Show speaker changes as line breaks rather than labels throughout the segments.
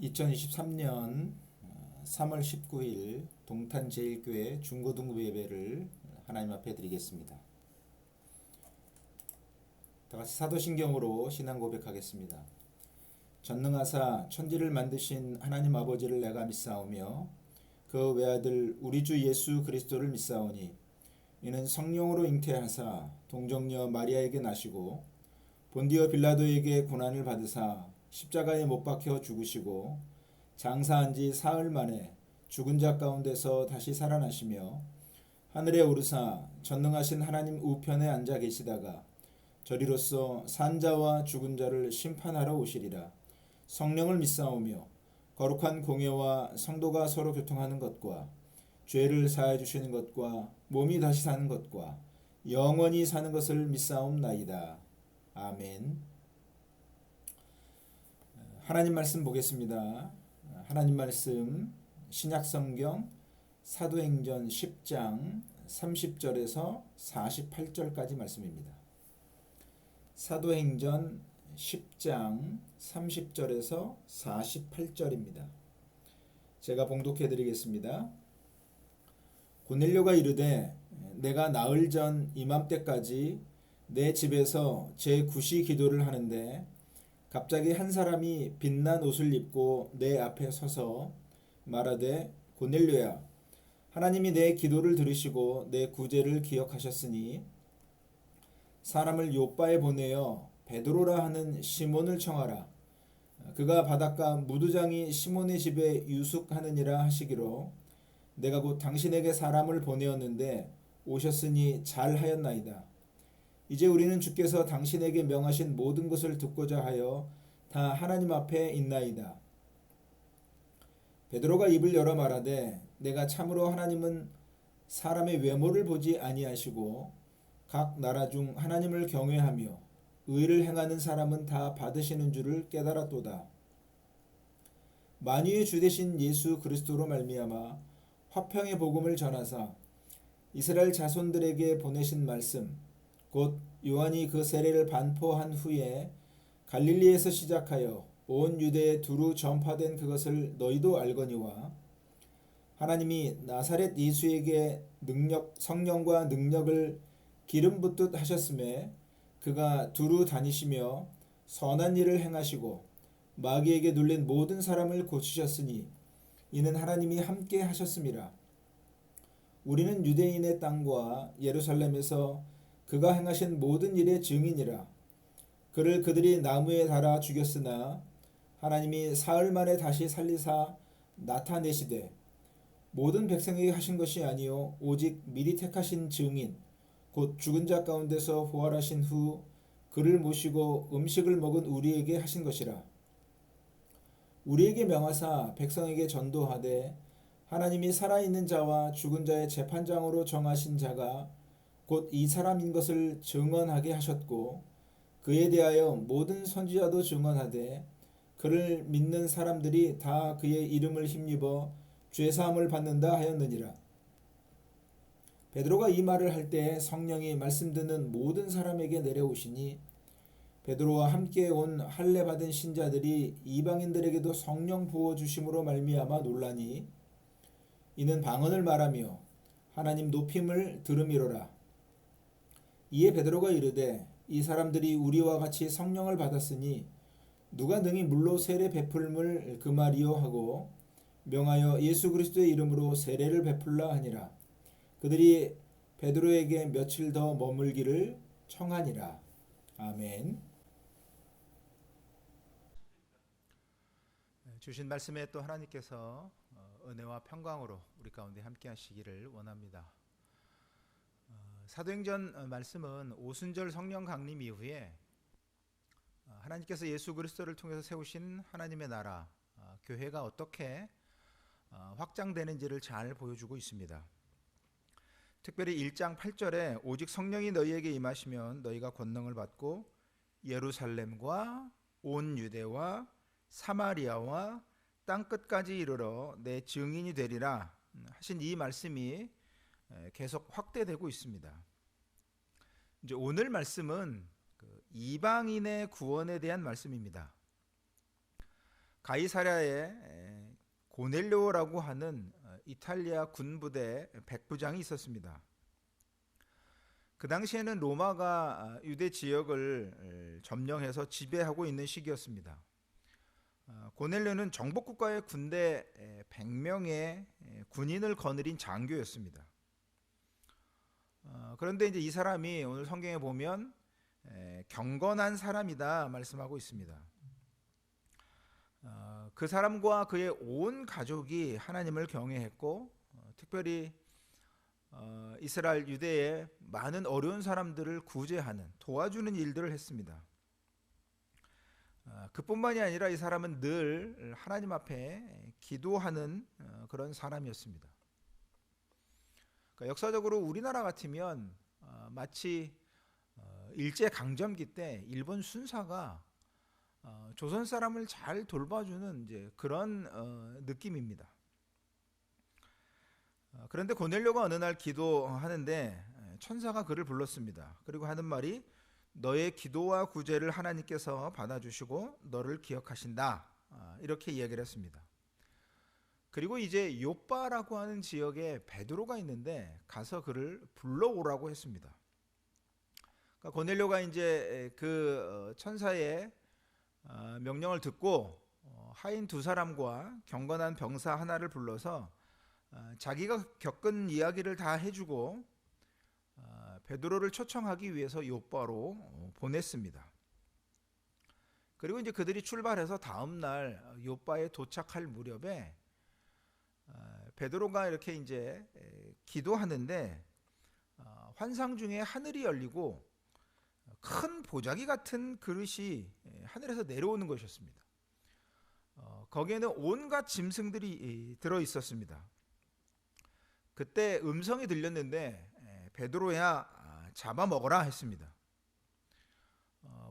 2023년 3월 19일 동탄제일교회 중고등부 예배를 하나님 앞에 드리겠습니다. 다같이 사도신경으로 신앙 고백하겠습니다. 전능하사 천지를 만드신 하나님 아버지를 내가 믿사오며 그 외아들 우리 주 예수 그리스도를 믿사오니 이는 성령으로 잉태하사 동정녀 마리아에게 나시고 본디오 빌라도에게 고난을 받으사 십자가에 못 박혀 죽으시고 장사한 지 사흘 만에 죽은 자 가운데서 다시 살아나시며 하늘에 오르사 전능하신 하나님 우편에 앉아 계시다가 저리로서 산 자와 죽은 자를 심판하러 오시리라. 성령을 믿사오며 거룩한 공예와 성도가 서로 교통하는 것과 죄를 사해 주시는 것과 몸이 다시 사는 것과 영원히 사는 것을 믿사옵나이다. 아멘. 하나님 말씀 보겠습니다. 하나님 말씀 신약성경 사도행전 10장 30절에서 48절까지 말씀입니다. 사도행전 10장 30절에서 48절입니다. 제가 봉독해 드리겠습니다. 고넬료가 이르되 내가 나흘 전 이맘때까지 내 집에서 제9시 기도를 하는데 갑자기 한 사람이 빛난 옷을 입고 내 앞에 서서 말하되 고넬료야, 하나님이 내 기도를 들으시고 내 구제를 기억하셨으니 사람을 요빠에 보내어 베드로라 하는 시몬을 청하라. 그가 바닷가 무두장이 시몬의 집에 유숙하느니라 하시기로 내가 곧 당신에게 사람을 보내었는데 오셨으니 잘하였나이다. 이제 우리는 주께서 당신에게 명하신 모든 것을 듣고자 하여 다 하나님 앞에 있나이다. 베드로가 입을 열어 말하되 내가 참으로 하나님은 사람의 외모를 보지 아니하시고 각 나라 중 하나님을 경외하며 의를 행하는 사람은 다 받으시는 줄을 깨달았도다. 만유의 주 되신 예수 그리스도로 말미암아 화평의 복음을 전하사 이스라엘 자손들에게 보내신 말씀 곧 요한이 그 세례를 반포한 후에 갈릴리에서 시작하여 온 유대에 두루 전파된 그것을 너희도 알거니와 하나님이 나사렛 예수에게 성령과 능력을 기름 붓듯 하셨음에 그가 두루 다니시며 선한 일을 행하시고 마귀에게 눌린 모든 사람을 고치셨으니 이는 하나님이 함께 하셨음이라. 우리는 유대인의 땅과 예루살렘에서 그가 행하신 모든 일의 증인이라. 그를 그들이 나무에 달아 죽였으나 하나님이 사흘 만에 다시 살리사 나타내시되 모든 백성에게 하신 것이 아니요 오직 미리 택하신 증인 곧 죽은 자 가운데서 부활하신 후 그를 모시고 음식을 먹은 우리에게 하신 것이라. 우리에게 명하사 백성에게 전도하되 하나님이 살아있는 자와 죽은 자의 재판장으로 정하신 자가 곧 이 사람인 것을 증언하게 하셨고 그에 대하여 모든 선지자도 증언하되 그를 믿는 사람들이 다 그의 이름을 힘입어 죄사함을 받는다 하였느니라. 베드로가 이 말을 할 때 성령이 말씀 듣는 모든 사람에게 내려오시니 베드로와 함께 온 할례 받은 신자들이 이방인들에게도 성령 부어 주심으로 말미암아 놀라니 이는 방언을 말하며 하나님 높임을 들음이로라. 이에 베드로가 이르되 이 사람들이 우리와 같이 성령을 받았으니 누가 능히 물로 세례 베풀물 그 말이요 하고 명하여 예수 그리스도의 이름으로 세례를 베풀라 하니라. 그들이 베드로에게 며칠 더 머물기를 청하니라. 아멘.
주신 말씀에 또 하나님께서 은혜와 평강으로 우리 가운데 함께 하시기를 원합니다. 사도행전 말씀은 오순절 성령 강림 이후에 하나님께서 예수 그리스도를 통해서 세우신 하나님의 나라, 교회가 어떻게 확장되는지를 잘 보여주고 있습니다. 특별히 1장 8절에 오직 성령이 너희에게 임하시면 너희가 권능을 받고 예루살렘과 온 유대와 사마리아와 땅끝까지 이르러 내 증인이 되리라 하신 이 말씀이 계속 확대되고 있습니다. 이제 오늘 말씀은 이방인의 구원에 대한 말씀입니다. 가이사랴에 고넬료라고 하는 이탈리아 군부대 백부장이 있었습니다. 그 당시에는 로마가 유대 지역을 점령해서 지배하고 있는 시기였습니다. 고넬료는 정복국가의 군대 100명의 군인을 거느린 장교였습니다. 그런데 이제 이 사람이 오늘 성경에 보면 경건한 사람이다 말씀하고 있습니다. 그 사람과 그의 온 가족이 하나님을 경외했고 특별히 이스라엘 유대의 많은 어려운 사람들을 구제하는 도와주는 일들을 했습니다. 그뿐만이 아니라 이 사람은 늘 하나님 앞에 기도하는 그런 사람이었습니다. 그러니까 역사적으로 우리나라 같으면 마치 일제강점기 때 일본 순사가 조선 사람을 잘 돌봐주는 이제 그런 느낌입니다. 그런데 고넬료가 어느 날 기도하는데 천사가 그를 불렀습니다. 그리고 하는 말이 너의 기도와 구제를 하나님께서 받아주시고 너를 기억하신다. 이렇게 이야기를 했습니다. 그리고 이제 요빠라고 하는 지역에 베드로가 있는데 가서 그를 불러오라고 했습니다. 그러니까 고넬료가 이제 그 천사의 명령을 듣고 하인 두 사람과 경건한 병사 하나를 불러서 자기가 겪은 이야기를 다 해주고 베드로를 초청하기 위해서 요빠로 보냈습니다. 그리고 이제 그들이 출발해서 다음 날 요빠에 도착할 무렵에 베드로가 이렇게 이제 기도하는데 환상 중에 하늘이 열리고 큰 보자기 같은 그릇이 하늘에서 내려오는 것이었습니다. 거기에는 온갖 짐승들이 들어 있었습니다. 그때 음성이 들렸는데 베드로야 잡아먹어라 했습니다.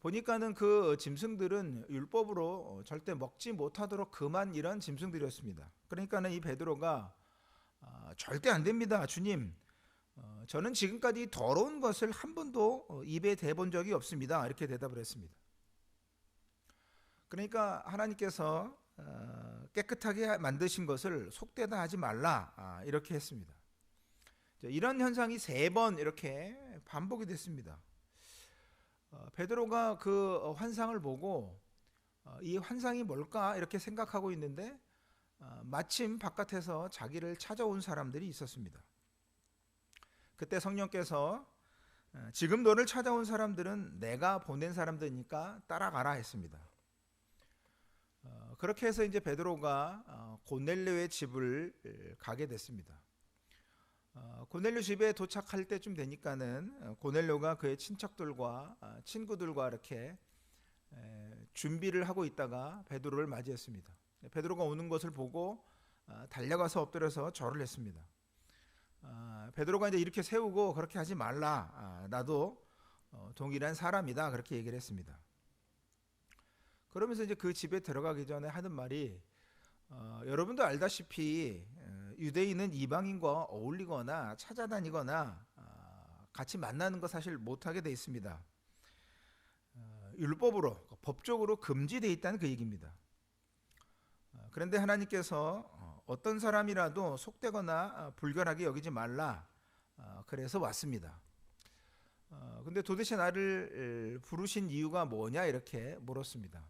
보니까는 그 짐승들은 율법으로 절대 먹지 못하도록 금한 이런 짐승들이었습니다. 그러니까는 이 베드로가 절대 안 됩니다, 주님. 저는 지금까지 더러운 것을 한 번도 입에 대본 적이 없습니다. 이렇게 대답을 했습니다. 그러니까 하나님께서 깨끗하게 만드신 것을 속되다 하지 말라 이렇게 했습니다. 이런 현상이 3번 이렇게 반복이 됐습니다. 베드로가 그 환상을 보고 이 환상이 뭘까 이렇게 생각하고 있는데 마침 바깥에서 자기를 찾아온 사람들이 있었습니다. 그때 성령께서 지금 너를 찾아온 사람들은 내가 보낸 사람들이니까 따라가라 했습니다. 그렇게 해서 이제 베드로가 고넬료의 집을 가게 됐습니다. 고넬료 집에 도착할 때쯤 되니까는 고넬료가 그의 친척들과 친구들과 이렇게 준비를 하고 있다가 베드로를 맞이했습니다. 베드로가 오는 것을 보고 달려가서 엎드려서 절을 했습니다. 베드로가 이제 이렇게 세우고 그렇게 하지 말라. 나도 동일한 사람이다. 그렇게 얘기를 했습니다. 그러면서 이제 그 집에 들어가기 전에 하는 말이 여러분도 알다시피 유대인은 이방인과 어울리거나 찾아다니거나 같이 만나는 거 사실 못하게 돼 있습니다. 율법으로 법적으로 금지되어 있다는 그 얘기입니다. 그런데 하나님께서 어떤 사람이라도 속되거나 불결하게 여기지 말라 그래서 왔습니다. 근데 도대체 나를 부르신 이유가 뭐냐 이렇게 물었습니다.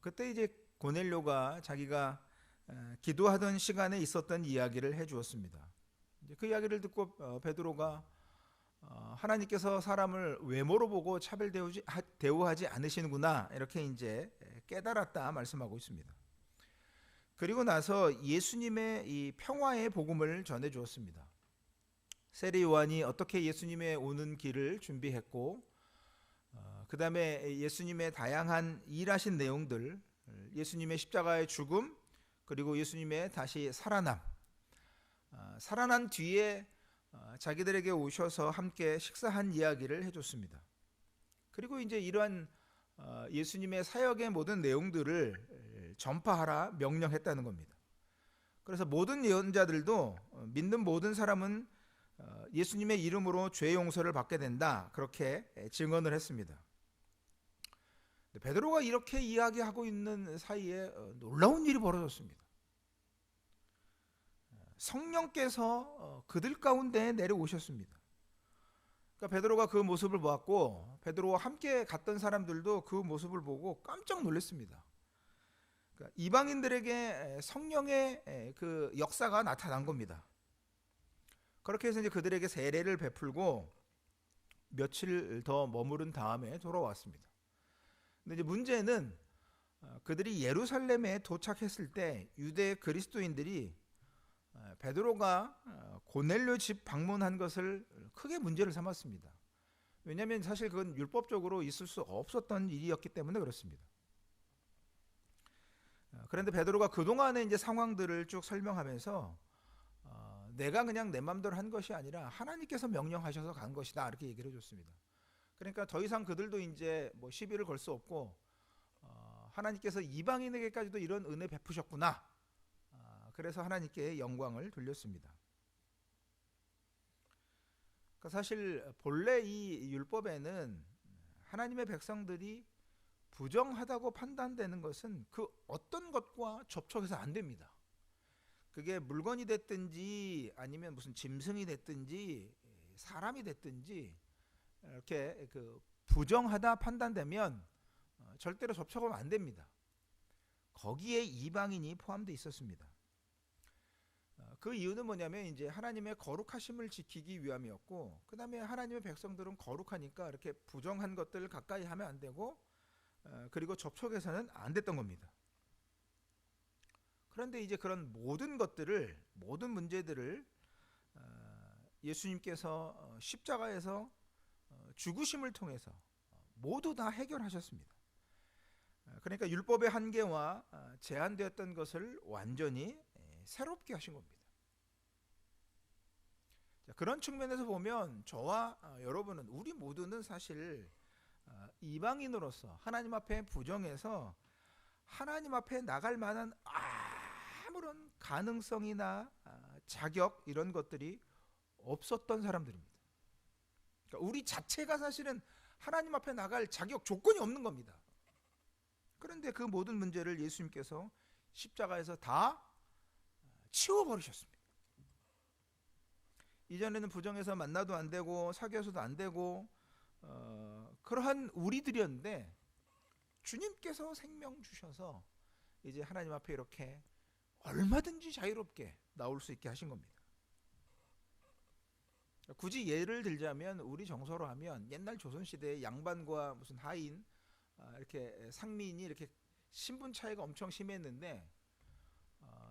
그때 이제 고넬료가 자기가 기도하던 시간에 있었던 이야기를 해주었습니다. 그 이야기를 듣고 베드로가 하나님께서 사람을 외모로 보고 차별 대우하지 않으시는구나 이렇게 이제 깨달았다 말씀하고 있습니다. 그리고 나서 예수님의 이 평화의 복음을 전해 주었습니다. 세례 요한이 어떻게 예수님의 오는 길을 준비했고 그 다음에 예수님의 다양한 일하신 내용들, 예수님의 십자가의 죽음, 그리고 예수님의 다시 살아난 뒤에 자기들에게 오셔서 함께 식사한 이야기를 해줬습니다. 그리고 이제 이러한 예수님의 사역의 모든 내용들을 전파하라 명령했다는 겁니다. 그래서 모든 예언자들도 믿는 모든 사람은 예수님의 이름으로 죄 용서를 받게 된다 그렇게 증언을 했습니다. 베드로가 이렇게 이야기하고 있는 사이에 놀라운 일이 벌어졌습니다. 성령께서 그들 가운데 내려오셨습니다. 그러니까 베드로가 그 모습을 보았고 베드로와 함께 갔던 사람들도 그 모습을 보고 깜짝 놀랐습니다. 그러니까 이방인들에게 성령의 그 역사가 나타난 겁니다. 그렇게 해서 이제 그들에게 세례를 베풀고 며칠 더 머무른 다음에 돌아왔습니다. 근데 이제 문제는 그들이 예루살렘에 도착했을 때 유대 그리스도인들이 베드로가 고넬료 집 방문한 것을 크게 문제를 삼았습니다. 왜냐하면 사실 그건 율법적으로 있을 수 없었던 일이었기 때문에 그렇습니다. 그런데 베드로가 그동안의 이제 상황들을 쭉 설명하면서 내가 그냥 내 마음대로 한 것이 아니라 하나님께서 명령하셔서 간 것이다 이렇게 얘기를 해줬습니다. 그러니까 더 이상 그들도 이제 뭐 시비를 걸 수 없고 하나님께서 이방인에게까지도 이런 은혜 베푸셨구나. 그래서 하나님께 영광을 돌렸습니다. 그러니까 사실 본래 이 율법에는 하나님의 백성들이 부정하다고 판단되는 것은 그 어떤 것과 접촉해서 안 됩니다. 그게 물건이 됐든지 아니면 무슨 짐승이 됐든지 사람이 됐든지 이렇게 그 부정하다 판단되면 절대로 접촉하면 안 됩니다. 거기에 이방인이 포함되어 있었습니다. 그 이유는 뭐냐면 이제 하나님의 거룩하심을 지키기 위함이었고, 그 다음에 하나님의 백성들은 거룩하니까 이렇게 부정한 것들을 가까이 하면 안 되고, 그리고 접촉해서는 안 됐던 겁니다. 그런데 이제 그런 모든 것들을, 모든 문제들을 예수님께서 십자가에서 죽으심을 통해서 모두 다 해결하셨습니다. 그러니까 율법의 한계와 제한되었던 것을 완전히 새롭게 하신 겁니다. 그런 측면에서 보면 저와 여러분은, 우리 모두는 사실 이방인으로서 하나님 앞에 부정해서 하나님 앞에 나갈 만한 아무런 가능성이나 자격 이런 것들이 없었던 사람들입니다. 그러니까 우리 자체가 사실은 하나님 앞에 나갈 자격 조건이 없는 겁니다. 그런데 그 모든 문제를 예수님께서 십자가에서 다 치워버리셨습니다. 이전에는 부정해서 만나도 안 되고 사귀어서도 안 되고 그러한 우리들이었는데 주님께서 생명 주셔서 이제 하나님 앞에 이렇게 얼마든지 자유롭게 나올 수 있게 하신 겁니다. 굳이 예를 들자면 우리 정서로 하면 옛날 조선시대에 양반과 무슨 하인 이렇게 상민이 이렇게 신분 차이가 엄청 심했는데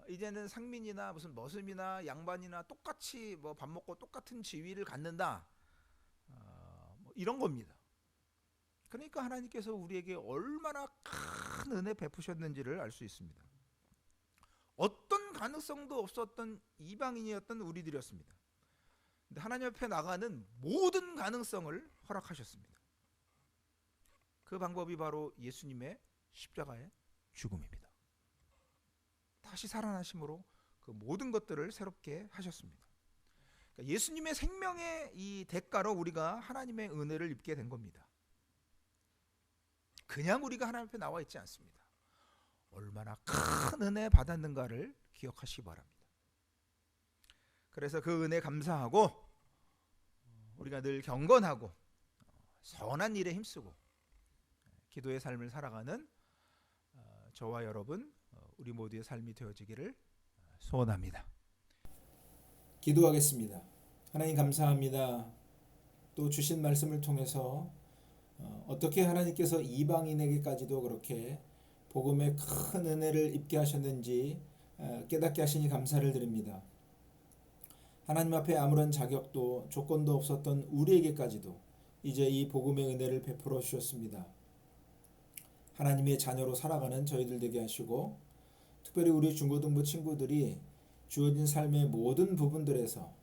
이제는 상민이나 무슨 머슴이나 양반이나 똑같이 뭐 밥 먹고 똑같은 지위를 갖는다, 뭐 이런 겁니다. 그러니까 하나님께서 우리에게 얼마나 큰 은혜 베푸셨는지를 알 수 있습니다. 어떤 가능성도 없었던 이방인이었던 우리들이었습니다. 근데 하나님 앞에 나가는 모든 가능성을 허락하셨습니다. 그 방법이 바로 예수님의 십자가의 죽음입니다. 다시 살아나심으로 그 모든 것들을 새롭게 하셨습니다. 그러니까 예수님의 생명의 이 대가로 우리가 하나님의 은혜를 입게 된 겁니다. 그냥 우리가 하나님 앞에 나와 있지 않습니다. 얼마나 큰 은혜 받았는가를 기억하시기 바랍니다. 그래서 그 은혜 감사하고 우리가 늘 경건하고 선한 일에 힘쓰고 기도의 삶을 살아가는 저와 여러분, 우리 모두의 삶이 되어지기를 소원합니다.
기도하겠습니다. 하나님 감사합니다. 또 주신 말씀을 통해서 어떻게 하나님께서 이방인에게까지도 그렇게 복음의 큰 은혜를 입게 하셨는지 깨닫게 하시니 감사를 드립니다. 하나님 앞에 아무런 자격도 조건도 없었던 우리에게까지도 이제 이 복음의 은혜를 베풀어 주셨습니다. 하나님의 자녀로 살아가는 저희들 되게 하시고, 특별히 우리 중고등부 친구들이 주어진 삶의 모든 부분들에서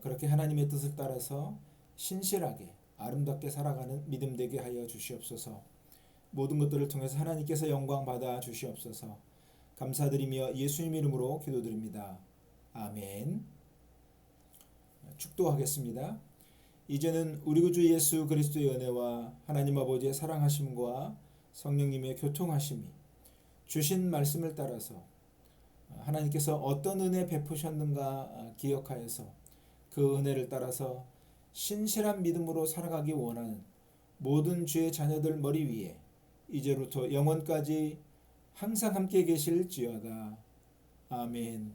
그렇게 하나님의 뜻을 따라서 신실하게 아름답게 살아가는 믿음 되게 하여 주시옵소서. 모든 것들을 통해서 하나님께서 영광 받아 주시옵소서. 감사드리며 예수님 이름으로 기도드립니다. 아멘. 축도하겠습니다. 이제는 우리 구주 예수 그리스도의 은혜와 하나님 아버지의 사랑하심과 성령님의 교통하심이 주신 말씀을 따라서 하나님께서 어떤 은혜 베푸셨는가 기억하여서 그 은혜를 따라서 신실한 믿음으로 살아가기 원하는 모든 주의 자녀들 머리 위에 이제부터 영원까지 항상 함께 계실지어다. 아멘.